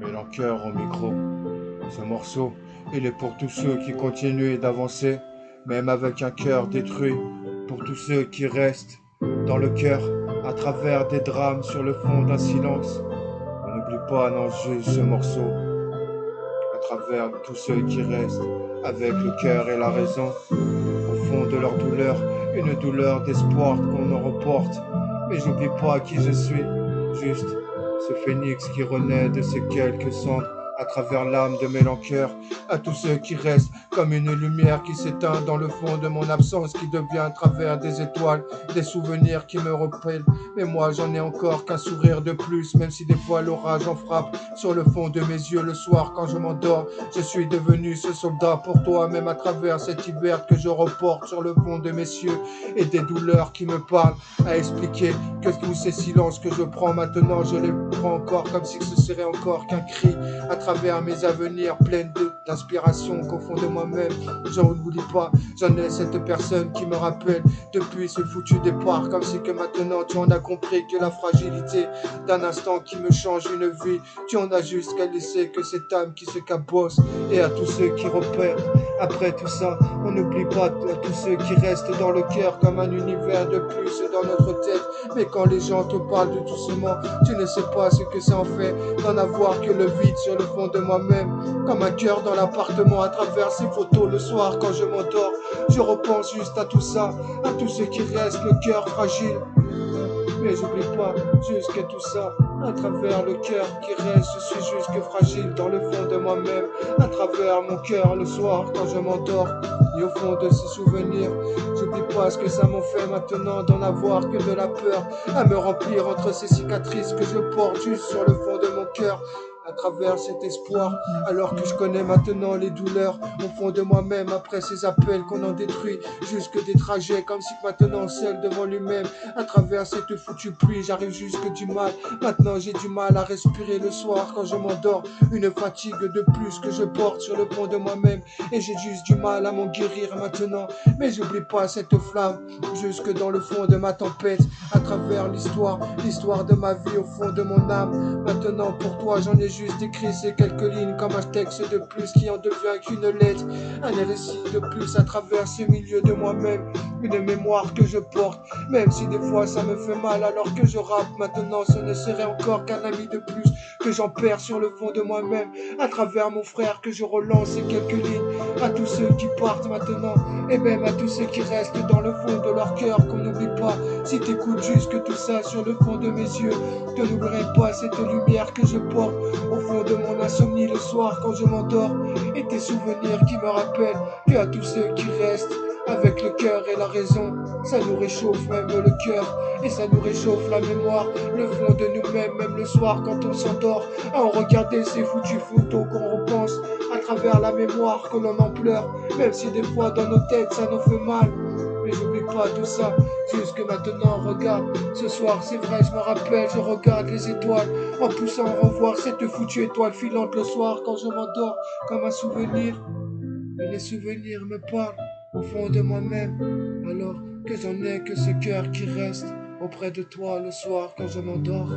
Mélencheur au micro. Ce morceau, il est pour tous ceux qui continuent d'avancer, même avec un cœur détruit, pour tous ceux qui restent dans le cœur, à travers des drames sur le fond d'un silence. On n'oublie pas, non, juste ce morceau, à travers tous ceux qui restent, avec le cœur et la raison, au fond de leur douleur, une douleur d'espoir qu'on en reporte. Mais j'oublie pas qui je suis, juste ce phénix qui renaît de ces quelques cendres à travers l'âme de Mélencheur, à tous ceux qui restent comme une lumière qui s'éteint dans le fond de mon absence, qui devient à travers des étoiles, des souvenirs qui me repellent. Mais moi j'en ai encore qu'un sourire de plus, même si des fois l'orage en frappe sur le fond de mes yeux le soir quand je m'endors. Je suis devenu ce soldat pour toi, même à travers cet hiver que je reporte sur le fond de mes cieux, et des douleurs qui me parlent à expliquer que tous ces silences que je prends maintenant, je les prends encore comme si ce serait encore qu'un cri à travers mes avenirs pleines d'inspiration qu'au fond de moi-même, j'en oublie pas. J'en ai cette personne qui me rappelle depuis ce foutu départ, comme si que maintenant tu en as compris que la fragilité d'un instant qui me change une vie, tu en as juste qu'à laisser que cette âme qui se cabosse. Et à tous ceux qui repèrent après tout ça, on n'oublie pas à tous ceux qui restent dans le cœur comme un univers de plus dans notre tête. Mais quand les gens te parlent de doucement, tu ne sais pas ce que ça en fait d'en avoir que le vide sur le fond de moi-même, comme un cœur dans l'appartement à travers ces photos le soir quand je m'endors. Je repense juste à tout ça, à tous ceux qui restent le cœur fragile. Mais j'oublie pas jusqu'à tout ça, à travers le cœur qui reste, je suis juste que fragile dans le fond de moi-même, à travers mon cœur le soir quand je m'endors. Et au fond de ces souvenirs, j'oublie pas ce que ça m'en fait maintenant d'en avoir que de la peur à me remplir entre ces cicatrices que je porte juste sur le fond de mon cœur. À travers cet espoir, alors que je connais maintenant les douleurs au fond de moi-même, après ces appels qu'on en détruit, jusque des trajets comme si maintenant seul devant lui-même, à travers cette foutue pluie, j'arrive jusque du mal. Maintenant j'ai du mal à respirer le soir quand je m'endors, une fatigue de plus que je porte sur le pont de moi-même, et j'ai juste du mal à m'en guérir maintenant. Mais j'oublie pas cette flamme, jusque dans le fond de ma tempête, à travers l'histoire, l'histoire de ma vie au fond de mon âme. Maintenant pour toi j'en ai juste écrit ces quelques lignes comme un texte de plus qui en devient qu'une lettre, un récit de plus à travers ce milieu de moi-même, une mémoire que je porte, même si des fois ça me fait mal alors que je rappe. Maintenant ce ne serait encore qu'un ami de plus que j'en perds sur le fond de moi-même, à travers mon frère que je relance ces quelques lignes, à tous ceux qui partent maintenant, et même à tous ceux qui restent dans le fond de leur cœur, qu'on n'oublie pas, si t'écoutes jusque tout ça sur le fond de mes yeux, que n'oublierai pas cette lumière que je porte au fond de mon insomnie le soir quand je m'endors, et tes souvenirs qui me rappellent que à tous ceux qui restent avec le cœur et la raison, ça nous réchauffe même le cœur, et ça nous réchauffe la mémoire, le fond de nous-mêmes, même le soir quand on s'endort, à en regarder ces foutues photos qu'on repense, à travers la mémoire que l'on en pleure, même si des fois dans nos têtes ça nous fait mal. Mais j'oublie pas tout ça, jusque maintenant regarde, ce soir c'est vrai je me rappelle, je regarde les étoiles, en poussant à revoir cette foutue étoile filante le soir quand je m'endors, comme un souvenir, et les souvenirs me parlent au fond de moi-même, alors que j'en ai que ce cœur qui reste auprès de toi le soir quand je m'endors.